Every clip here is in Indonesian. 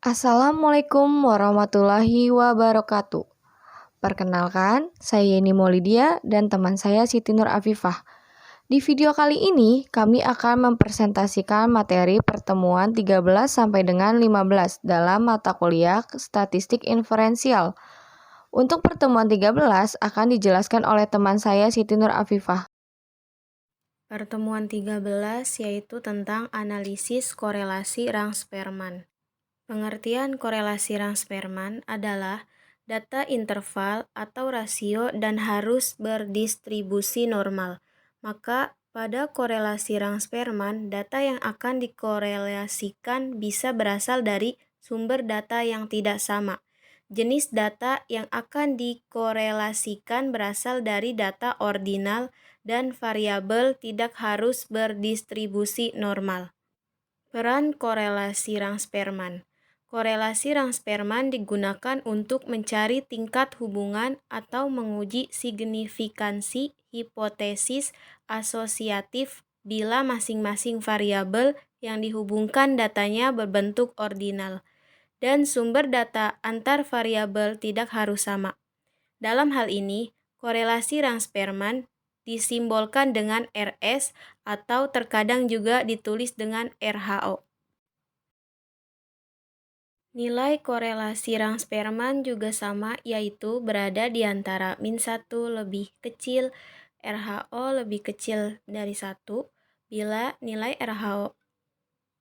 Assalamualaikum warahmatullahi wabarakatuh. Perkenalkan, saya Yeni Maulidia dan teman saya Siti Nur Afifah. Di video kali ini, kami akan mempresentasikan materi pertemuan 13 sampai dengan 15 dalam mata kuliah Statistik Inferensial. Untuk pertemuan 13 akan dijelaskan oleh teman saya Siti Nur Afifah. Pertemuan 13 yaitu tentang analisis korelasi Rang-Spearman. Pengertian korelasi Rang-Spearman adalah data interval atau rasio dan harus berdistribusi normal. Maka pada korelasi Rang-Spearman, data yang akan dikorelasikan bisa berasal dari sumber data yang tidak sama. Jenis data yang akan dikorelasikan berasal dari data ordinal dan variabel tidak harus berdistribusi normal. Peran korelasi Rang-Spearman. Korelasi Rang-Spearman digunakan untuk mencari tingkat hubungan atau menguji signifikansi hipotesis asosiatif bila masing-masing variabel yang dihubungkan datanya berbentuk ordinal dan sumber data antar variabel tidak harus sama. Dalam hal ini, korelasi Rang-Spearman disimbolkan dengan RS atau terkadang juga ditulis dengan RHO. Nilai korelasi Rang-Spearman juga sama, yaitu berada di antara min1 lebih kecil, RHO lebih kecil dari 1. Bila nilai RHO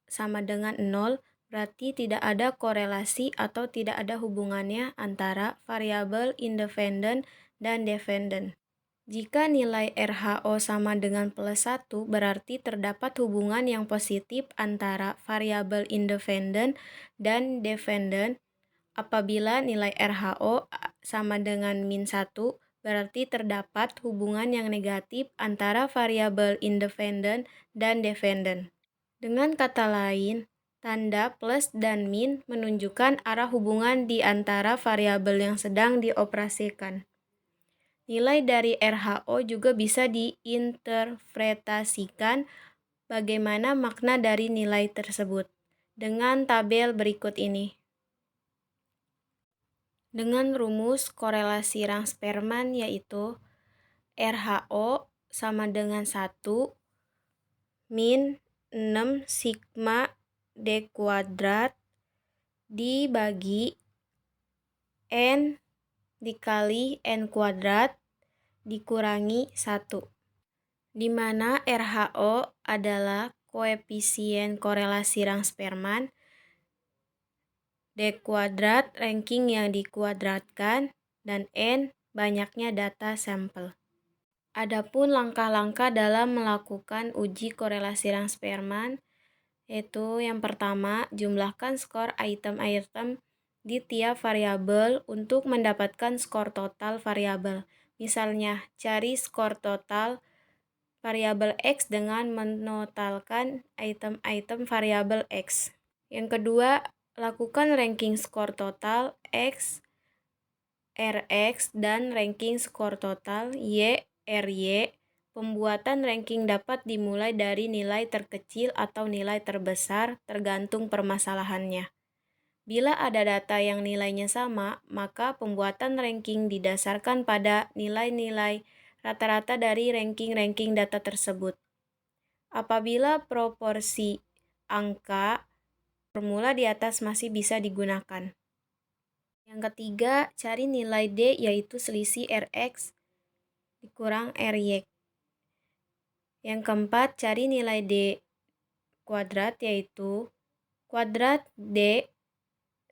sama dengan 0, berarti tidak ada korelasi atau tidak ada hubungannya antara variabel independen dan dependen. Jika nilai RHO sama dengan +1, berarti terdapat hubungan yang positif antara variabel independen dan dependen. Apabila nilai RHO sama dengan -1, berarti terdapat hubungan yang negatif antara variabel independen dan dependen. Dengan kata lain, tanda plus dan min menunjukkan arah hubungan di antara variabel yang sedang dioperasikan. Nilai dari RHO juga bisa diinterpretasikan bagaimana makna dari nilai tersebut dengan tabel berikut ini. Dengan rumus korelasi Rang-Spearman yaitu RHO sama dengan 1 min 6 sigma D kuadrat dibagi N dikali N kuadrat dikurangi 1, di mana RHO adalah koefisien korelasi Rang-Spearman, D kuadrat ranking yang dikuadratkan, dan N banyaknya data sampel. Adapun langkah-langkah dalam melakukan uji korelasi Rang-Spearman, yaitu yang pertama, jumlahkan skor item-item di tiap variabel untuk mendapatkan skor total variabel. Misalnya, cari skor total variabel X dengan menotalkan item-item variabel X. Yang kedua, lakukan ranking skor total X, Rx, dan ranking skor total Y, Ry. Pembuatan ranking dapat dimulai dari nilai terkecil atau nilai terbesar tergantung permasalahannya. Bila ada data yang nilainya sama, maka pembuatan ranking didasarkan pada nilai-nilai rata-rata dari ranking-ranking data tersebut. Apabila proporsi angka, formula di atas masih bisa digunakan. Yang ketiga, cari nilai D yaitu selisih Rx dikurang Ry. Yang keempat, cari nilai D kuadrat yaitu kuadrat D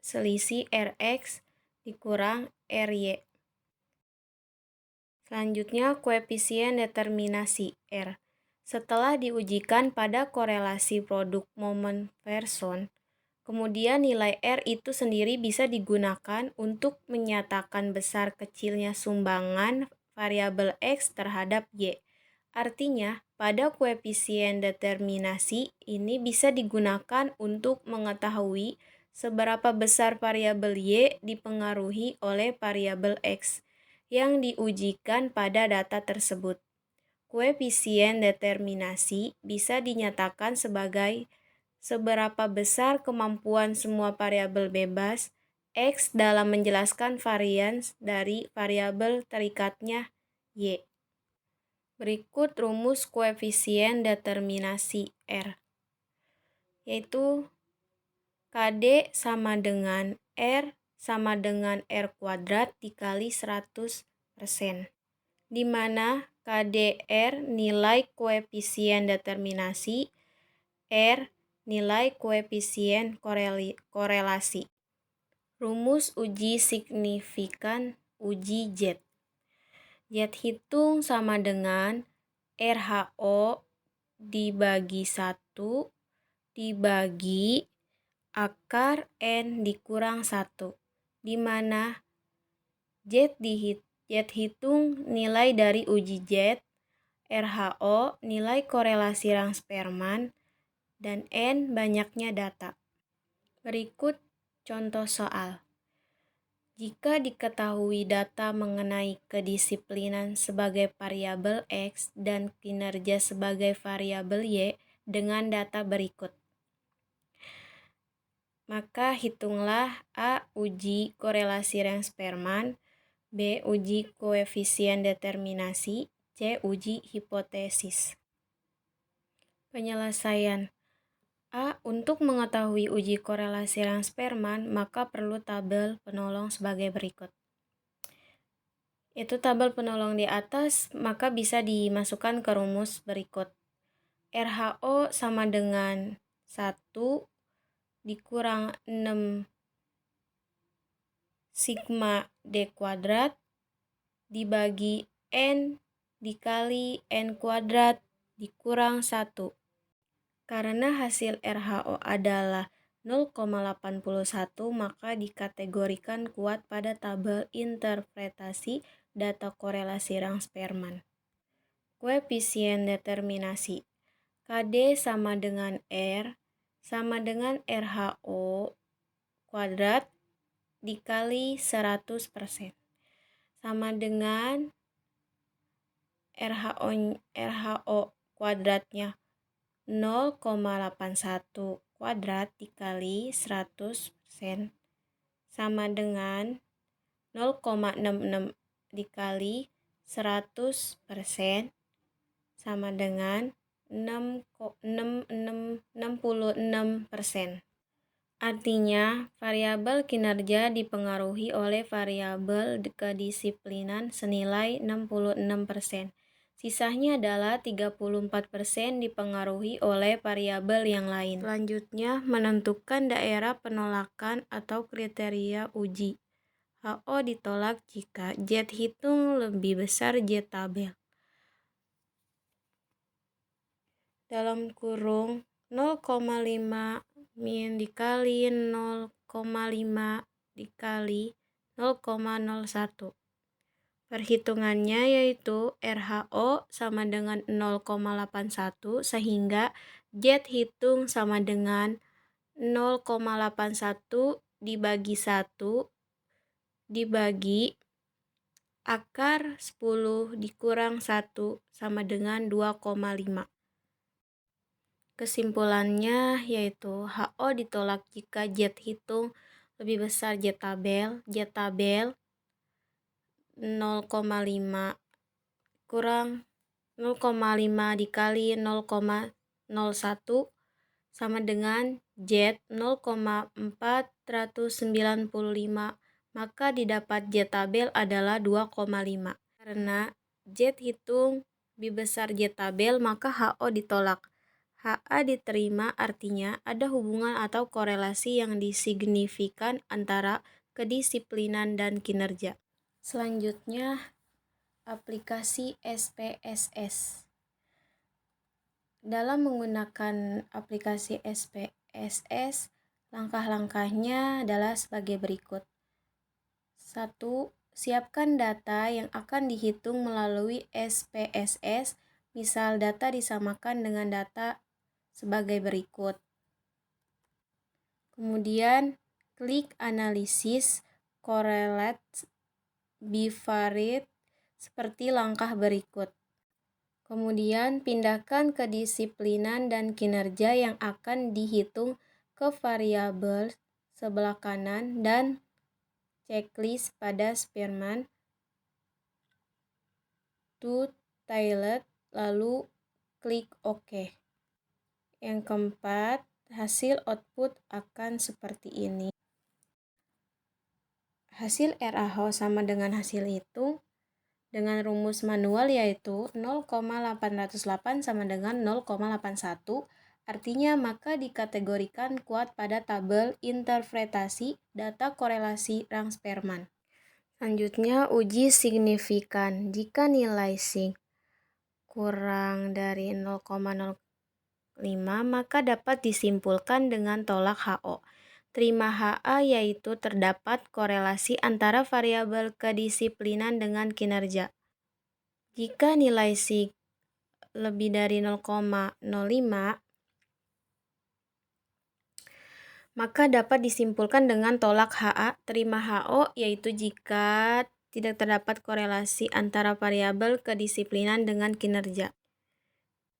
selisih Rx dikurang Ry. Selanjutnya, koefisien determinasi R. Setelah diujikan pada korelasi produk momen person, kemudian nilai R itu sendiri bisa digunakan untuk menyatakan besar kecilnya sumbangan variabel X terhadap Y. Artinya, pada koefisien determinasi ini bisa digunakan untuk mengetahui seberapa besar variabel Y dipengaruhi oleh variabel X yang diujikan pada data tersebut. Koefisien determinasi bisa dinyatakan sebagai Seberapa besar kemampuan semua variabel bebas X dalam menjelaskan varians dari variabel terikatnya Y. Berikut rumus koefisien determinasi R, yaitu KD sama dengan R sama dengan R kuadrat dikali 100%, di mana KDR nilai koefisien determinasi, R nilai koefisien korelasi. Rumus uji signifikan uji Z. Z hitung sama dengan RHO dibagi 1 dibagi akar N dikurang 1, di mana Z hitung nilai dari uji Z, RHO nilai korelasi Rang-Spearman, dan N banyaknya data. Berikut contoh soal. Jika diketahui data mengenai kedisiplinan sebagai variabel X dan kinerja sebagai variabel Y dengan data berikut, maka hitunglah A. Uji korelasi Rang-Spearman, B. Uji koefisien determinasi, C. Uji hipotesis. Penyelesaian. A. Untuk mengetahui uji korelasi Rang-Spearman, maka perlu tabel penolong sebagai berikut. Itu tabel penolong di atas, maka bisa dimasukkan ke rumus berikut. RHO sama dengan 1 dikurang 6 sigma D kuadrat dibagi N dikali N kuadrat dikurang 1. Karena hasil RHO adalah 0,81, maka dikategorikan kuat pada tabel interpretasi data korelasi Rang-Spearman. Koefisien determinasi. KD sama dengan R sama dengan RHO kuadrat dikali 100%. Sama dengan RHO kuadratnya 0,81 kuadrat dikali 100% sama dengan 0,66 dikali 100% sama dengan 66%. Artinya, variabel kinerja dipengaruhi oleh variabel kedisiplinan senilai 66%. Sisanya adalah 34% dipengaruhi oleh variabel yang lain. Selanjutnya, menentukan daerah penolakan atau kriteria uji. HO ditolak jika Z hitung lebih besar Z tabel. Dalam kurung 0,5 min dikali 0,5 dikali 0,01. Perhitungannya yaitu RHO sama dengan 0,81 sehingga Z hitung sama dengan 0,81 dibagi 1 dibagi akar 10 dikurang 1 sama dengan 2,5. Kesimpulannya yaitu HO ditolak jika Z hitung lebih besar Z tabel 0,5 kurang 0,5 dikali 0,01 sama dengan Z 0,495, maka didapat Z tabel adalah 2,5. Karena Z hitung lebih besar Z tabel, maka HO ditolak. HA diterima, artinya ada hubungan atau korelasi yang disignifikan antara kedisiplinan dan kinerja. Selanjutnya, aplikasi SPSS. Dalam menggunakan aplikasi SPSS, langkah-langkahnya adalah sebagai berikut. 1. Siapkan data yang akan dihitung melalui SPSS, misal data disamakan dengan data sebagai berikut. Kemudian, klik analisis correlate bivariate seperti langkah berikut. Kemudian pindahkan kedisiplinan dan kinerja yang akan dihitung ke variabel sebelah kanan dan checklist pada Spearman to Tiled, lalu klik OK. Yang keempat, hasil output akan seperti ini. Hasil RAH sama dengan hasil hitung dengan rumus manual yaitu 0,808 sama dengan 0,81. Artinya maka dikategorikan kuat pada tabel interpretasi data korelasi Rang-Spearman. Selanjutnya uji signifikan. Jika nilai sig kurang dari 0,05 maka dapat disimpulkan dengan tolak HO. Terima HA yaitu terdapat korelasi antara variabel kedisiplinan dengan kinerja. Jika nilai sig lebih dari 0,05 maka dapat disimpulkan dengan tolak HA. Terima HO yaitu jika tidak terdapat korelasi antara variabel kedisiplinan dengan kinerja.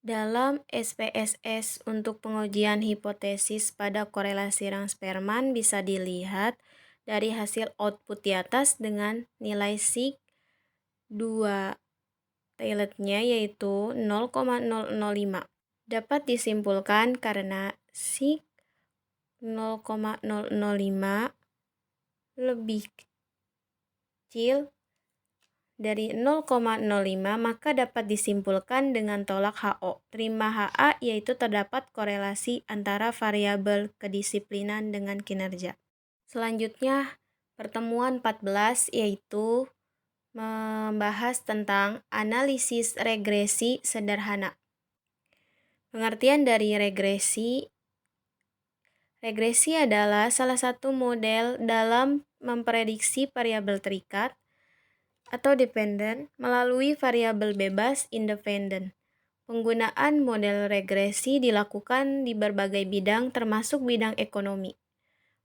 Dalam SPSS untuk pengujian hipotesis pada korelasi Rang-Spearman bisa dilihat dari hasil output di atas dengan nilai sig 2 Tailednya yaitu 0,005. Dapat disimpulkan karena sig 0,005 lebih kecil dari 0,05 maka dapat disimpulkan dengan tolak HO. Terima HA yaitu terdapat korelasi antara variabel kedisiplinan dengan kinerja. Selanjutnya pertemuan 14 yaitu membahas tentang analisis regresi sederhana. Pengertian dari regresi. Regresi adalah salah satu model dalam memprediksi variabel terikat atau dependen melalui variabel bebas independen. Penggunaan model regresi dilakukan di berbagai bidang termasuk bidang ekonomi.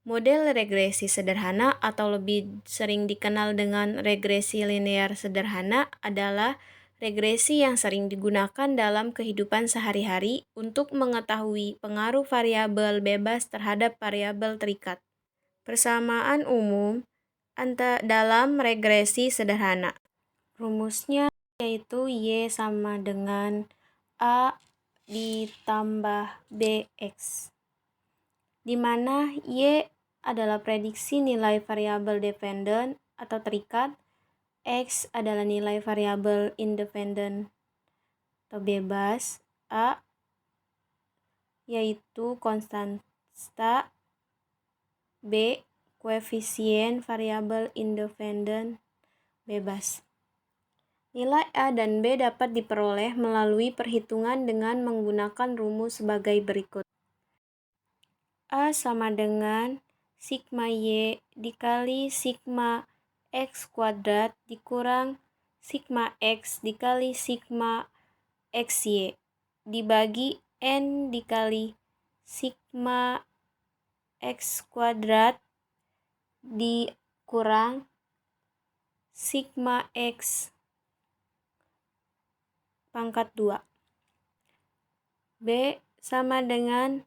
Model regresi sederhana atau lebih sering dikenal dengan regresi linear sederhana adalah regresi yang sering digunakan dalam kehidupan sehari-hari untuk mengetahui pengaruh variabel bebas terhadap variabel terikat. Persamaan umum dalam regresi sederhana. Rumusnya yaitu Y sama dengan A ditambah BX, di mana Y adalah prediksi nilai variabel dependen atau terikat, X adalah nilai variabel independen atau bebas, A yaitu konstanta, B koefisien variabel independen bebas. Nilai A dan B dapat diperoleh melalui perhitungan dengan menggunakan rumus sebagai berikut. A sama dengan sigma Y dikali sigma X kuadrat dikurang sigma X dikali sigma XY dibagi N dikali sigma X kuadrat dikurang sigma X pangkat 2. B sama dengan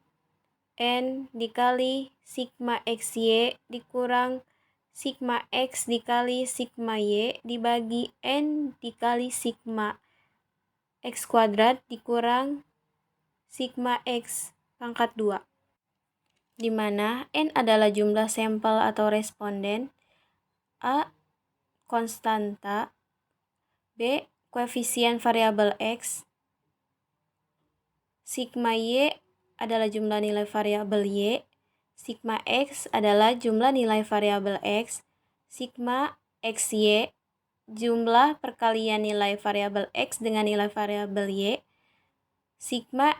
N dikali sigma XY dikurang sigma X dikali sigma Y dibagi N dikali sigma X kuadrat dikurang sigma X pangkat 2. Di mana N adalah jumlah sampel atau responden, A konstanta, B koefisien variabel X, sigma Y adalah jumlah nilai variabel Y, sigma X adalah jumlah nilai variabel X, sigma XY jumlah perkalian nilai variabel X dengan nilai variabel Y, sigma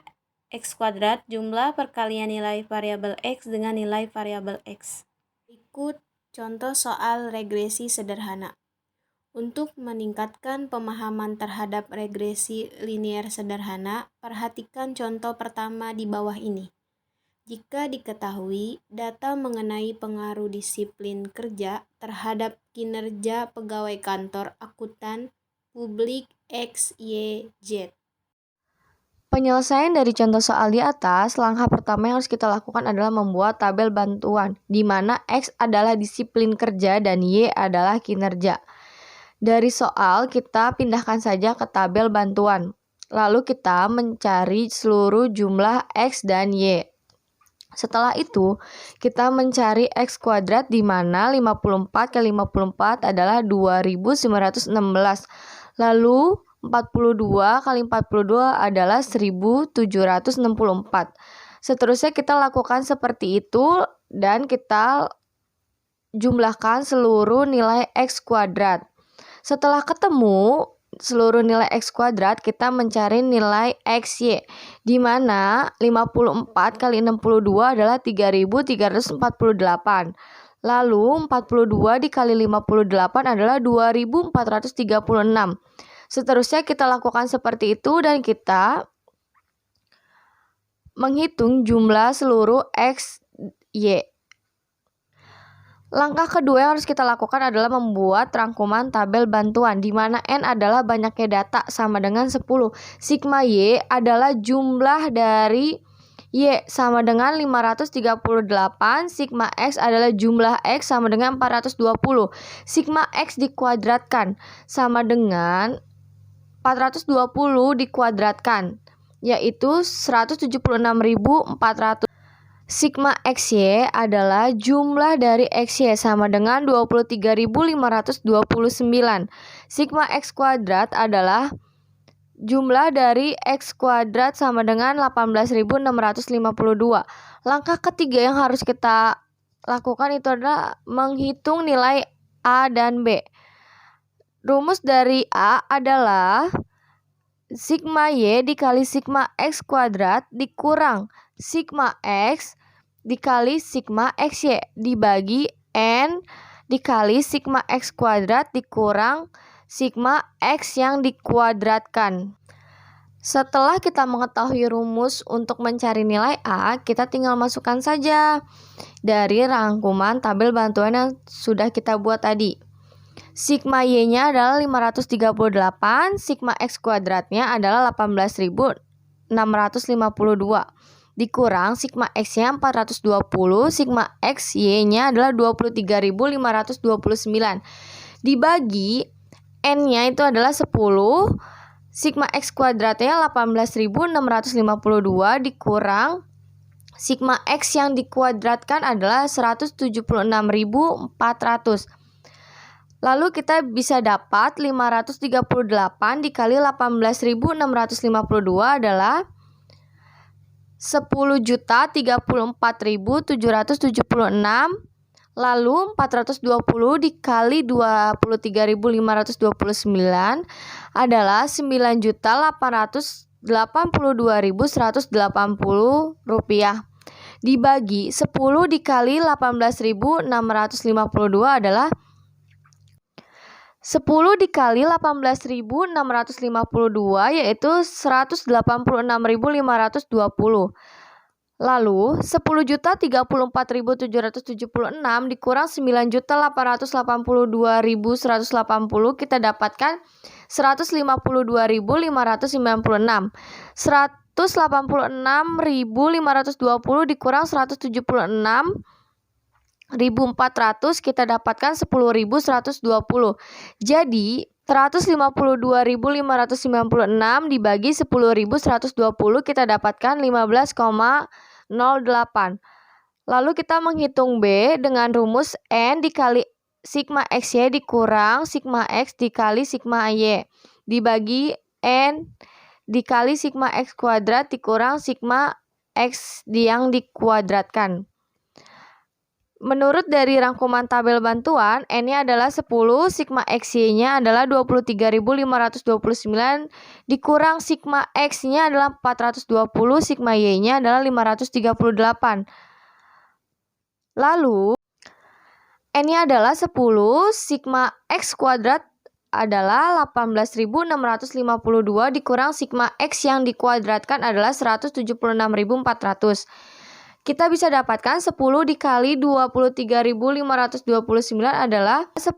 X kuadrat jumlah perkalian nilai variabel X dengan nilai variabel X. Berikut contoh soal regresi sederhana. Untuk meningkatkan pemahaman terhadap regresi linear sederhana, perhatikan contoh pertama di bawah ini. Jika diketahui data mengenai pengaruh disiplin kerja terhadap kinerja pegawai kantor akuntan publik X, Y, Z Penyelesaian dari contoh soal di atas, langkah pertama yang harus kita lakukan adalah membuat tabel bantuan, di mana X adalah disiplin kerja dan Y adalah kinerja. Dari soal, kita pindahkan saja ke tabel bantuan. Lalu kita mencari seluruh jumlah X dan Y. Setelah itu, kita mencari X kuadrat di mana 54 kali 54 adalah 2916. Lalu 42 kali 42 adalah 1764. Seterusnya kita lakukan seperti itu dan kita jumlahkan seluruh nilai X kuadrat. Setelah ketemu seluruh nilai X kuadrat, kita mencari nilai XY, di mana 54 kali 62 adalah 3348. Lalu 42 dikali 58 adalah 2436. Seterusnya kita lakukan seperti itu dan kita menghitung jumlah seluruh X, Y. Langkah kedua yang harus kita lakukan adalah membuat rangkuman tabel bantuan, di mana N adalah banyaknya data sama dengan 10. Sigma Y adalah jumlah dari Y sama dengan 538. Sigma X adalah jumlah X sama dengan 420. Sigma X dikuadratkan sama dengan 420 dikuadratkan, yaitu 176.400. Sigma XY adalah jumlah dari XY sama dengan 23.529. Sigma X kuadrat adalah jumlah dari X kuadrat sama dengan 18.652. Langkah ketiga yang harus kita lakukan itu adalah menghitung nilai A dan B. Rumus dari A adalah sigma Y dikali sigma X kuadrat dikurang sigma X dikali sigma XY dibagi N dikali sigma X kuadrat dikurang sigma X yang dikuadratkan. Setelah kita mengetahui rumus untuk mencari nilai A, kita tinggal masukkan saja dari rangkuman tabel bantuan yang sudah kita buat tadi. Sigma Y-nya adalah 538, sigma X kuadratnya adalah 18.652. Dikurang sigma X-nya 420, sigma X Y-nya adalah 23.529. Dibagi N-nya itu adalah 10, sigma X kuadratnya 18.652 dikurang sigma X yang dikuadratkan adalah 176.400. Lalu kita bisa dapat 538 dikali 18.652 adalah 10.034.776. Lalu 420 dikali 23.529 adalah 9.882.180 rupiah. Dibagi 10 dikali 18.652 adalah 10 dikali 18.652 yaitu 186.520. Lalu 10.034.776 dikurang 9.882.180 kita dapatkan 152.596. 186.520 dikurang 176.400 kita dapatkan 10.120. Jadi 152.596 dibagi 10.120 kita dapatkan 15,08. Lalu kita menghitung B dengan rumus N dikali sigma XY dikurang sigma X dikali sigma Y dibagi N dikali sigma X kuadrat dikurang sigma X yang dikuadratkan. Menurut dari rangkuman tabel bantuan, N-nya adalah 10, sigma XY-nya adalah 23.529, dikurang sigma X-nya adalah 420, sigma Y-nya adalah 538. Lalu, N-nya adalah 10, sigma X kuadrat adalah 18.652, dikurang sigma X yang dikuadratkan adalah 176.400. Kita bisa dapatkan 10 dikali 23.529 adalah 10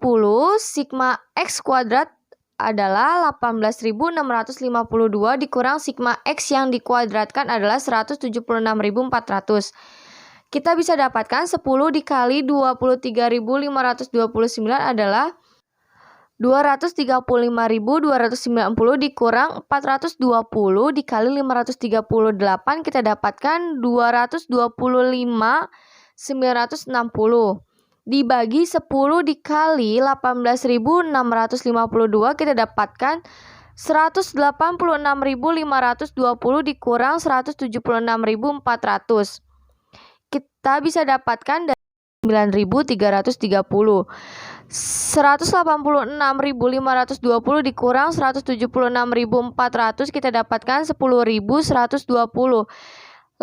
sigma X kuadrat adalah 18.652 dikurang sigma X yang dikuadratkan adalah 176.400. Kita bisa dapatkan 10 dikali 23.529 adalah 235.290 dikurang 420 dikali 538 kita dapatkan 225.960 dibagi 10 dikali 18.652 kita dapatkan 186.520 dikurang 176.400. Kita bisa dapatkan dari 9.330. 186.520 dikurang 176.400 kita dapatkan 10.120.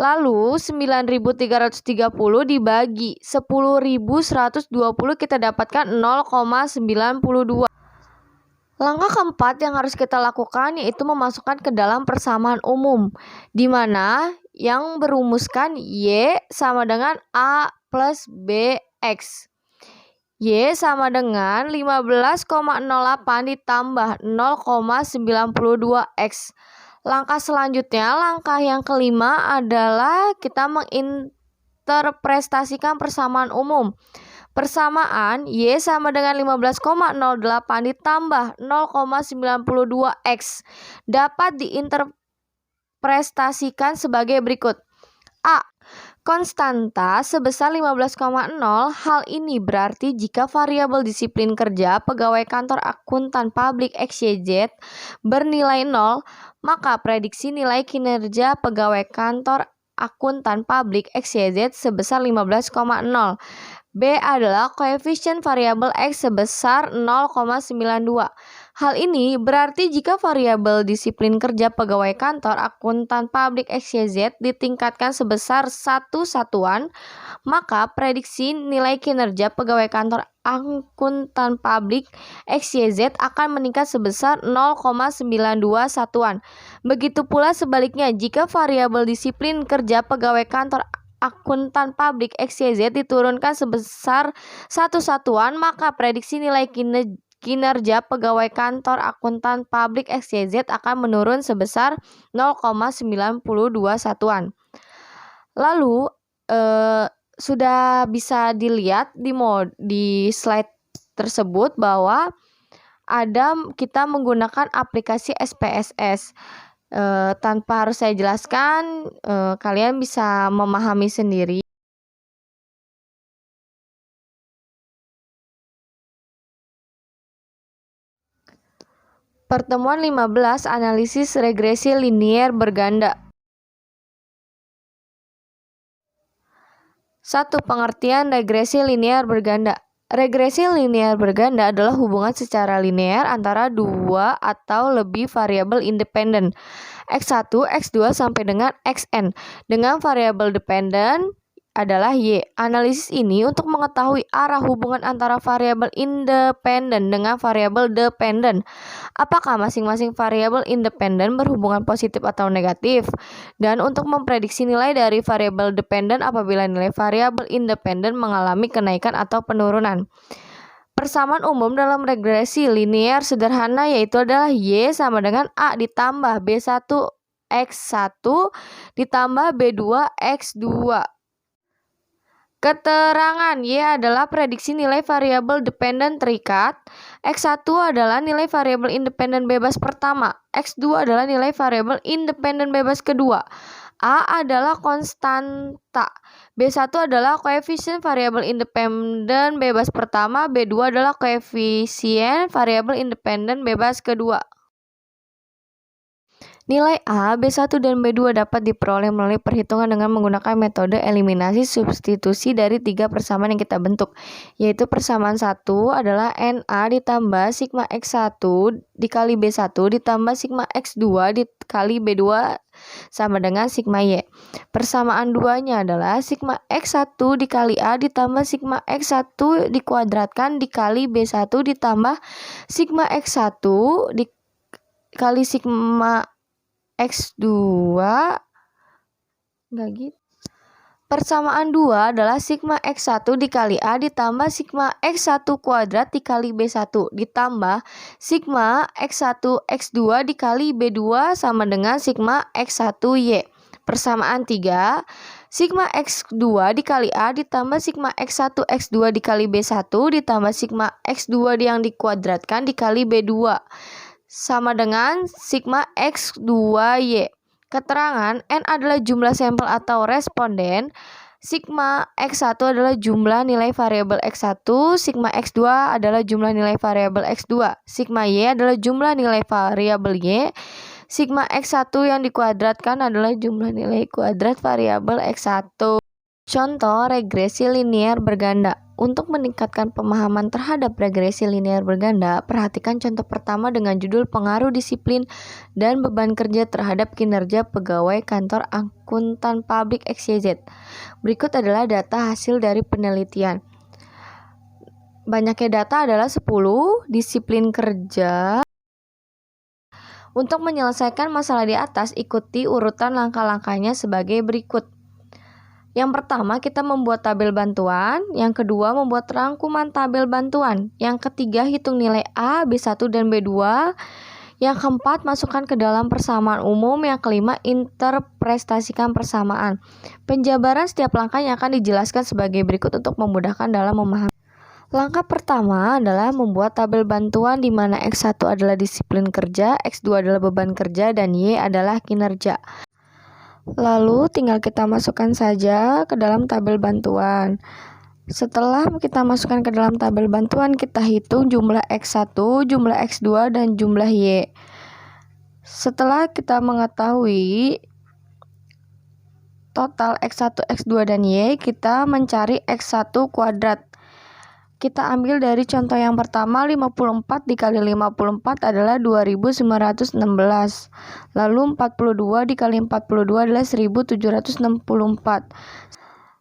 Lalu 9.330 dibagi 10.120 kita dapatkan 0,92. Langkah keempat yang harus kita lakukan yaitu memasukkan ke dalam persamaan umum, di mana yang berumuskan Y sama dengan A plus BX. Y sama dengan 15,08 ditambah 0,92X. Langkah selanjutnya, langkah yang kelima adalah kita menginterpretasikan persamaan umum. Persamaan Y sama dengan 15,08 ditambah 0,92X dapat diinterpretasikan sebagai berikut. A. Konstanta sebesar 15,0. Hal ini berarti jika variabel disiplin kerja pegawai kantor akuntan publik XYZ bernilai 0, maka prediksi nilai kinerja pegawai kantor akuntan publik XYZ sebesar 15,0. B adalah koefisien variabel X sebesar 0,92. Hal ini berarti jika variabel disiplin kerja pegawai kantor akuntan publik XYZ ditingkatkan sebesar 1 satuan, maka prediksi nilai kinerja pegawai kantor akuntan publik XYZ akan meningkat sebesar 0,92 satuan. Begitu pula sebaliknya, jika variabel disiplin kerja pegawai kantor akuntan publik XYZ diturunkan sebesar 1 satuan, maka prediksi nilai kinerja pegawai kantor akuntan publik XYZ akan menurun sebesar 0,92 satuan. Lalu sudah bisa dilihat di slide tersebut bahwa kita menggunakan aplikasi SPSS. Tanpa harus saya jelaskan, kalian bisa memahami sendiri. Pertemuan 15, analisis regresi linier berganda. 1. Pengertian regresi linier berganda. Regresi linier berganda adalah hubungan secara linear antara dua atau lebih variabel independen X1, X2 sampai dengan Xn dengan variabel dependen adalah Y. Analisis ini untuk mengetahui arah hubungan antara variabel independen dengan variabel dependen. Apakah masing-masing variabel independen berhubungan positif atau negatif? Dan untuk memprediksi nilai dari variabel dependen apabila nilai variabel independen mengalami kenaikan atau penurunan. Persamaan umum dalam regresi linier sederhana yaitu adalah Y sama dengan A ditambah B1 X1 ditambah B2 X2. Keterangan Y adalah prediksi nilai variabel dependen terikat, X1 adalah nilai variabel independen bebas pertama, X2 adalah nilai variabel independen bebas kedua, A adalah konstanta, B1 adalah koefisien variabel independen bebas pertama, B2 adalah koefisien variabel independen bebas kedua. Nilai A, B1 dan B2 dapat diperoleh melalui perhitungan dengan menggunakan metode eliminasi substitusi dari 3 persamaan yang kita bentuk, yaitu persamaan 1 adalah NA ditambah sigma X1 dikali B1 ditambah sigma X2 dikali B2 sama dengan sigma Y. Persamaan 2-nya adalah sigma X1 dikali A ditambah sigma X1 dikuadratkan dikali B1 ditambah sigma X1 dikali sigma X2 enggak gitu. Persamaan 2 adalah sigma X1 dikali A ditambah sigma X1 kuadrat dikali B1 ditambah sigma X1 X2 dikali B2 sama dengan sigma X1 Y. Persamaan 3, sigma X2 dikali A ditambah sigma X1 X2 dikali B1 ditambah sigma X2 yang dikuadratkan dikali B2 sama dengan sigma X2Y. Keterangan N adalah jumlah sampel atau responden, sigma X1 adalah jumlah nilai variabel X1, sigma X2 adalah jumlah nilai variabel X2, sigma Y adalah jumlah nilai variabel Y, sigma X1 yang dikuadratkan adalah jumlah nilai kuadrat variabel X1. Contoh regresi linear berganda. Untuk meningkatkan pemahaman terhadap regresi linear berganda, perhatikan contoh pertama dengan judul pengaruh disiplin dan beban kerja terhadap kinerja pegawai kantor akuntan publik XYZ. Berikut adalah data hasil dari penelitian. Banyaknya data adalah 10, disiplin kerja. Untuk menyelesaikan masalah di atas, ikuti urutan langkah-langkahnya sebagai berikut. Yang pertama, kita membuat tabel bantuan. Yang kedua, membuat rangkuman tabel bantuan. Yang ketiga, hitung nilai A, B1, dan B2. Yang keempat, masukkan ke dalam persamaan umum. Yang kelima, interpretasikan persamaan. Penjabaran setiap langkahnya akan dijelaskan sebagai berikut untuk memudahkan dalam memahami. Langkah pertama adalah membuat tabel bantuan di mana X1 adalah disiplin kerja, X2 adalah beban kerja, dan Y adalah kinerja. Lalu tinggal kita masukkan saja ke dalam tabel bantuan. Setelah kita masukkan ke dalam tabel bantuan, kita hitung jumlah X1, jumlah X2, dan jumlah Y. Setelah kita mengetahui total X1, X2, dan Y, kita mencari X1 kuadrat. Kita ambil dari contoh yang pertama, 54 dikali 54 adalah 2916. Lalu 42 dikali 42 adalah 1764.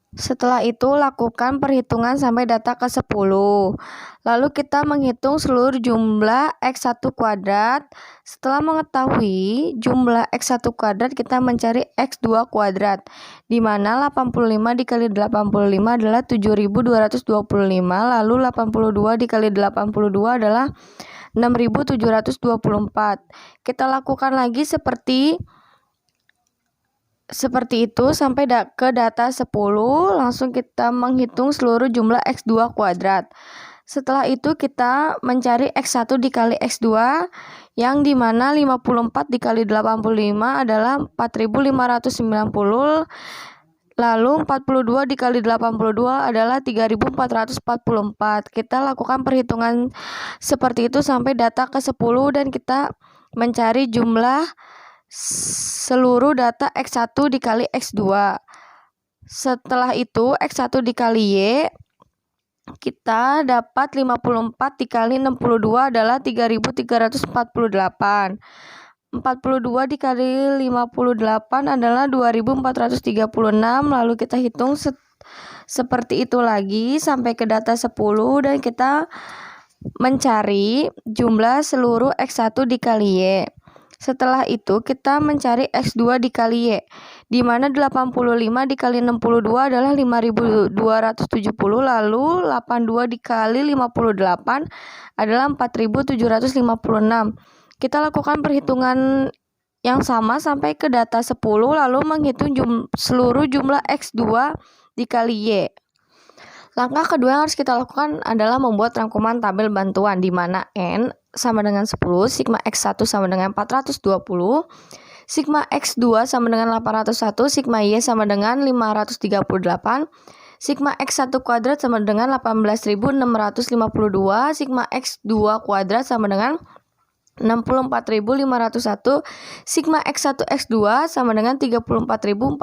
Setelah itu lakukan perhitungan sampai data ke 10. Lalu kita menghitung seluruh jumlah X1 kuadrat. Setelah mengetahui jumlah X1 kuadrat, kita mencari X2 kuadrat, di mana 85 dikali 85 adalah 7225. Lalu 82 dikali 82 adalah 6724. Kita lakukan lagi seperti itu sampai ke data 10. Langsung kita menghitung seluruh jumlah X2 kuadrat. Setelah itu kita mencari X1 dikali X2, yang dimana 54 dikali 85 adalah 4590. Lalu 42 dikali 82 adalah 3444. Kita lakukan perhitungan seperti itu sampai data ke 10 dan kita mencari jumlah seluruh data X1 dikali X2. Setelah itu X1 dikali Y, kita dapat 54 dikali 62 adalah 3348. 42 dikali 58 adalah 2436. Lalu kita hitung seperti itu lagi sampai ke data 10 dan kita mencari jumlah seluruh X1 dikali Y. Setelah itu kita mencari X2 dikali Y, di mana 85 dikali 62 adalah 5270. Lalu 82 dikali 58 adalah 4756. Kita lakukan perhitungan yang sama sampai ke data 10, lalu menghitung seluruh jumlah X2 dikali Y. Langkah kedua yang harus kita lakukan adalah membuat rangkuman tabel bantuan, di mana N sama dengan 10, sigma X1 sama dengan 420, sigma X2 sama dengan 801, sigma Y sama dengan 538, sigma X1 kuadrat sama dengan 18.652, sigma X2 kuadrat sama dengan 64.501, sigma X1 X2 sama dengan 34.046,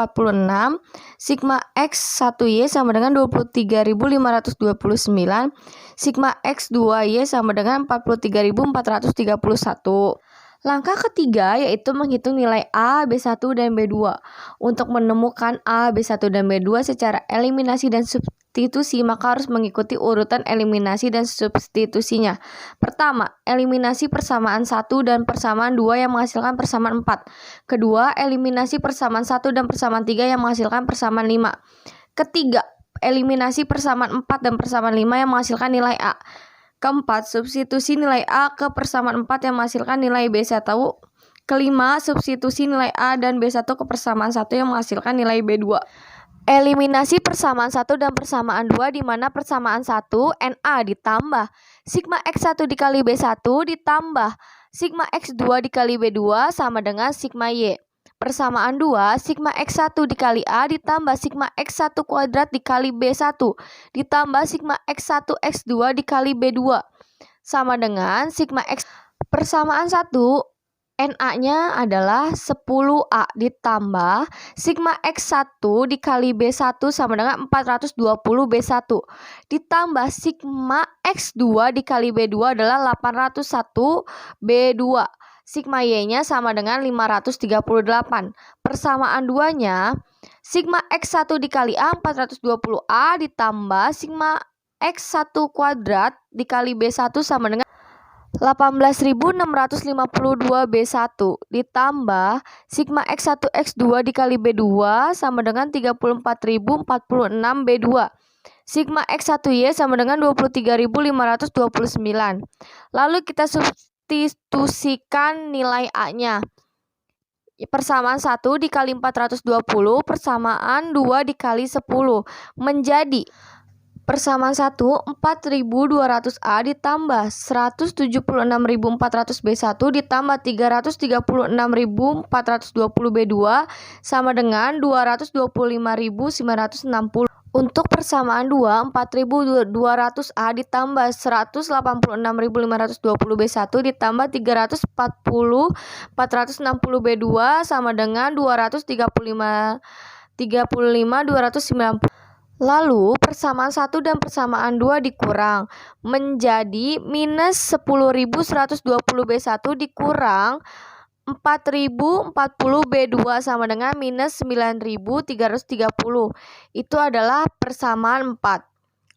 sigma X1Y sama dengan 23.529, sigma X2Y sama dengan 43.431. Langkah ketiga yaitu menghitung nilai A, B1, dan B2. Untuk menemukan A, B1, dan B2 secara eliminasi dan substitusi, maka harus mengikuti urutan eliminasi dan substitusinya. Pertama, eliminasi persamaan 1 dan persamaan 2 yang menghasilkan persamaan 4. Kedua, eliminasi persamaan 1 dan persamaan 3 yang menghasilkan persamaan 5. Ketiga, eliminasi persamaan 4 dan persamaan 5 yang menghasilkan nilai A. Keempat, substitusi nilai A ke persamaan 4 yang menghasilkan nilai B1. Kelima, substitusi nilai A dan B1 ke persamaan 1 yang menghasilkan nilai B2. Eliminasi persamaan 1 dan persamaan 2 di mana persamaan 1 NA ditambah sigma X1 dikali B1 ditambah sigma X2 dikali B2 sama dengan sigma Y. Persamaan 2, sigma X1 dikali A ditambah sigma X1 kuadrat dikali B1 ditambah sigma X1 X2 dikali B2 sama dengan sigma X. Persamaan 1, NA-nya adalah 10A ditambah sigma X1 dikali B1 sama dengan 420 B1 ditambah sigma X2 dikali B2 adalah 801 B2. Sigma Y-nya sama dengan 538. Persamaan 2-nya, sigma X1 dikali A 420A ditambah sigma X1 kuadrat dikali B1 sama dengan 18.652 B1 ditambah sigma X1 X2 dikali B2 sama dengan 34.046 B2. Sigma X1Y sama dengan 23.529. Lalu kita substitusikan nilai A-nya. Persamaan 1 dikali 420 persamaan 2 dikali 10 menjadi persamaan 1 4.200A ditambah 176.400 B1 ditambah 336.420 B2 sama dengan 225.960. Untuk persamaan 2, 4.200A ditambah 186.520 B1 ditambah 340.460 B2 sama dengan 235.290. Lalu persamaan 1 dan persamaan 2 dikurang menjadi minus 10.120 B1 dikurang 4.040 B2 sama dengan minus 9.330. Itu adalah persamaan 4.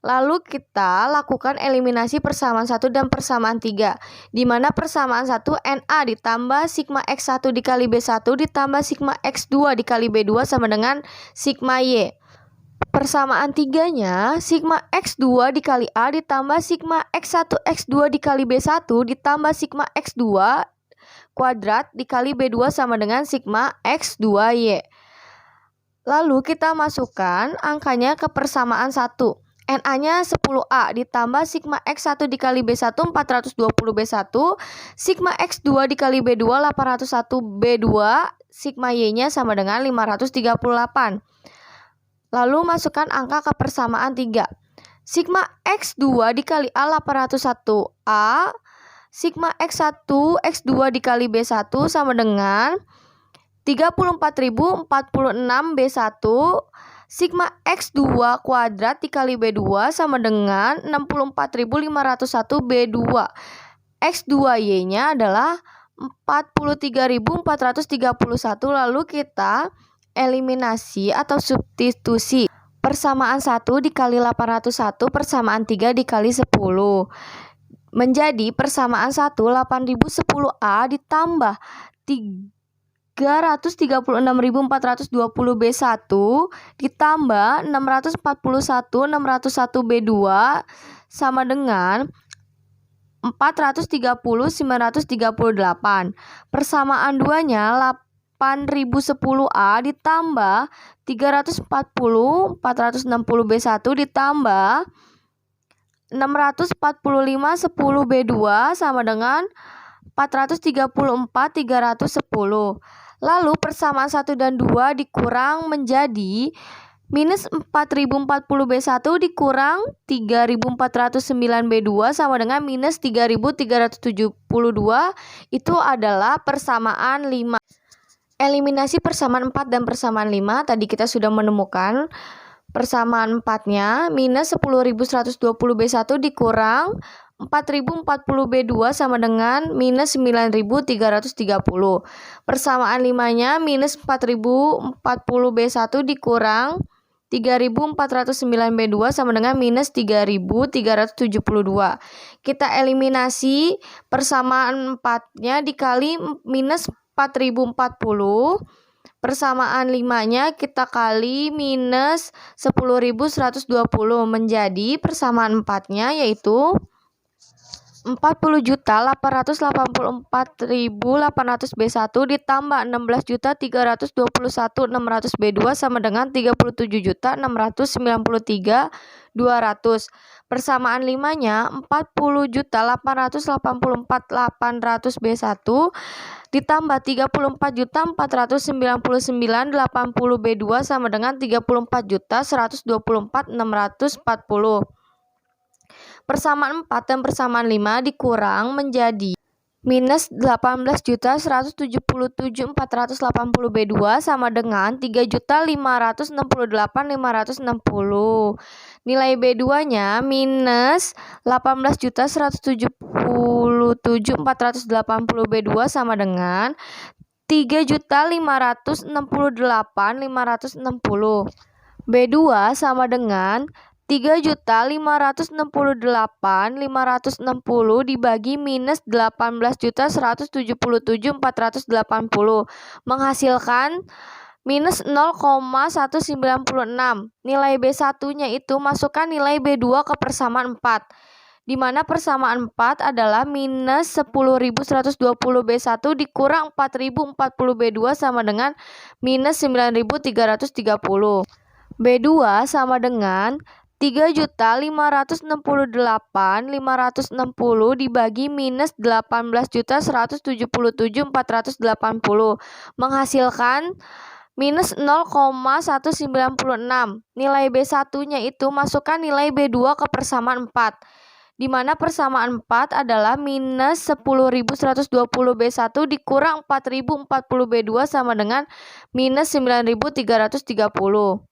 Lalu kita lakukan eliminasi persamaan 1 dan persamaan 3, di mana persamaan 1 NA ditambah sigma X1 dikali B1 ditambah sigma X2 dikali B2 sama dengan sigma Y. Persamaan 3-nya, sigma X2 dikali A ditambah sigma X1 X2 dikali B1 ditambah sigma X2 kuadrat dikali B2 sama dengan sigma X2Y. Lalu kita masukkan angkanya ke persamaan 1. NA-nya 10A ditambah sigma X1 dikali B1 420 B1, sigma X2 dikali B2 801 B2, sigma Y-nya sama dengan 538. Lalu masukkan angka ke persamaan 3. Sigma X2 dikali A 801A, sigma X1 X2 dikali B1 sama dengan 34.046 B1, sigma X2 kuadrat dikali B2 sama dengan 64.501 B2. X2Y-nya adalah 43.431. Lalu kita eliminasi atau substitusi. Persamaan 1 dikali 801 persamaan 3 dikali 10 menjadi persamaan 1 8.010A ditambah 336.420 B1 ditambah 641.601 B2 sama dengan 430.938. Persamaan 2-nya 8.010A ditambah 340.460 B1 ditambah 645.10 B2 sama dengan 434.310. Lalu persamaan 1 dan 2 dikurang menjadi minus 4.040 B1 dikurang 3.409 B2 sama dengan minus 3.372. Itu adalah persamaan 5. Eliminasi persamaan 4 dan persamaan 5. Tadi kita sudah menemukan persamaan 4-nya minus 10.120 B1 dikurang 4040 B2 sama dengan minus 9330. Persamaan 5-nya minus 4040 B1 dikurang 3409 B2 sama dengan minus 3372. Kita eliminasi persamaan 4-nya dikali minus 4040. Persamaan 5-nya kita kali minus 10.120 menjadi persamaan 4-nya yaitu 40.884.800 B1 ditambah 16.321.600 B2 sama dengan 37.693.200. Persamaan 5-nya 40.884.800 B1 ditambah 34.499.80 B2 sama dengan 34.124.640. Persamaan 4 dan persamaan 5 dikurang menjadi minus 18.177.480 B2 sama dengan 3.568.560. Nilai B2-nya minus 18.177.480 B2 sama dengan 3.568.560. B2 sama dengan 3.568.560 dibagi minus 18.177.480 menghasilkan minus 0,196. Nilai B1-nya itu masukkan nilai B2 ke persamaan 4, di mana persamaan 4 adalah minus 10.120 B1 dikurang 4.040 B2 sama dengan minus 9.330. B2 sama dengan 3.568.560 dibagi minus 18.177.480 menghasilkan minus 0,196. Nilai B1-nya itu masukkan nilai B2 ke persamaan 4, di mana persamaan 4 adalah minus 10.120 B1 dikurang 4.040 B2 sama dengan minus 9.330.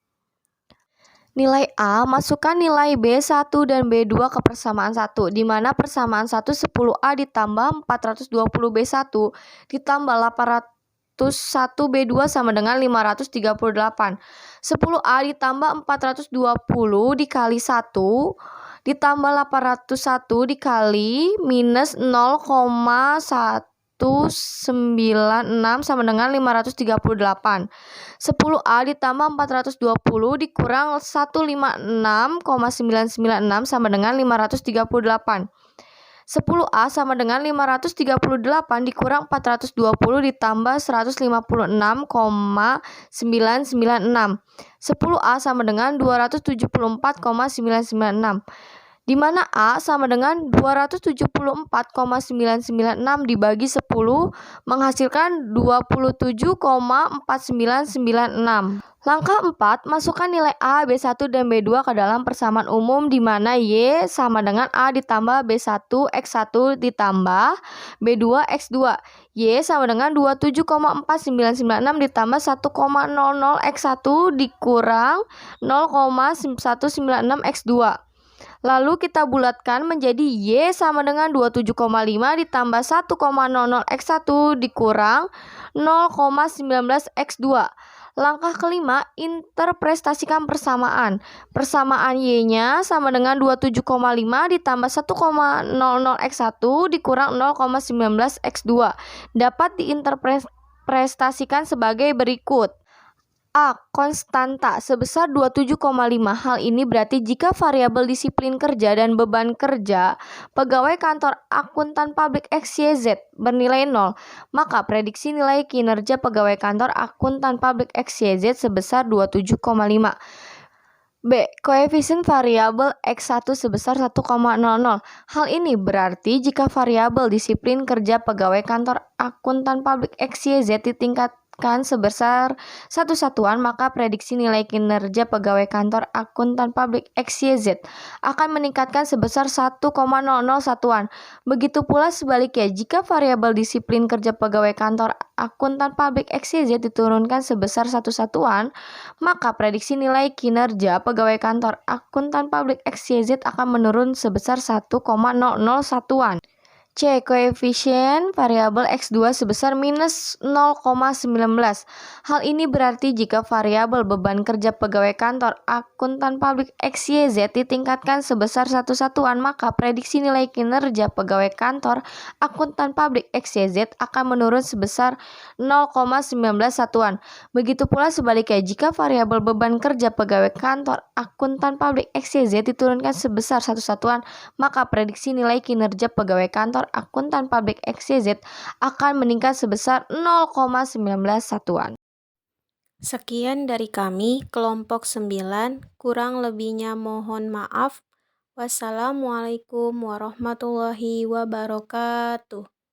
Nilai A, masukkan nilai B1 dan B2 ke persamaan 1, di mana persamaan 1 10A ditambah 420 B1 ditambah 801 B2 sama dengan 538. 10A ditambah 420 dikali 1 ditambah 801 dikali minus 0,196 sama dengan 538. 10A ditambah 420 dikurang 156,996 sama dengan 538. 10A sama dengan 538 dikurang 420 ditambah 156,996. 10A sama dengan 274,996. Di mana A sama dengan 274,996 dibagi 10 menghasilkan 27,4996. Langkah 4, masukkan nilai A, B1, dan B2 ke dalam persamaan umum di mana Y sama dengan A ditambah B1 X1 ditambah B2 X2. Y sama dengan 27,4996 ditambah 1,00 X1 dikurang 0,196 X2. Lalu kita bulatkan menjadi Y sama dengan 27,5 ditambah 1,00 X1 dikurang 0,19 X2. Langkah kelima, interpretasikan persamaan. Persamaan Y-nya sama dengan 27,5 ditambah 1,00 X1 dikurang 0,19 X2. Dapat diinterpretasikan sebagai berikut. A. Konstanta sebesar 27,5. Hal ini berarti jika variabel disiplin kerja dan beban kerja pegawai kantor akuntan publik XYZ bernilai 0, maka prediksi nilai kinerja pegawai kantor akuntan publik XYZ sebesar 27,5. B. Koefisien variabel X1 sebesar 1,00. Hal ini berarti jika variabel disiplin kerja pegawai kantor akuntan publik XYZ ditingkatkan sebesar satu satuan, maka prediksi nilai kinerja pegawai kantor akuntan publik XYZ akan meningkatkan sebesar 1,00 satuan. Begitu pula sebaliknya, jika variabel disiplin kerja pegawai kantor akuntan publik XYZ diturunkan sebesar satu satuan, maka prediksi nilai kinerja pegawai kantor akuntan publik XYZ akan menurun sebesar 1,00 satuan. C. Koefisien variabel X2 sebesar minus 0,19. Hal ini berarti jika variabel beban kerja pegawai kantor akuntan publik XYZ ditingkatkan sebesar satu satuan, maka prediksi nilai kinerja pegawai kantor akuntan publik XYZ akan menurun sebesar 0,19 satuan. Begitu pula sebaliknya, jika variabel beban kerja pegawai kantor akuntan publik XYZ diturunkan sebesar satu satuan, maka prediksi nilai kinerja pegawai kantor akuntan publik XYZ akan meningkat sebesar 0,19 satuan. Sekian dari kami, kelompok 9, kurang lebihnya mohon maaf. Wassalamualaikum warahmatullahi wabarakatuh.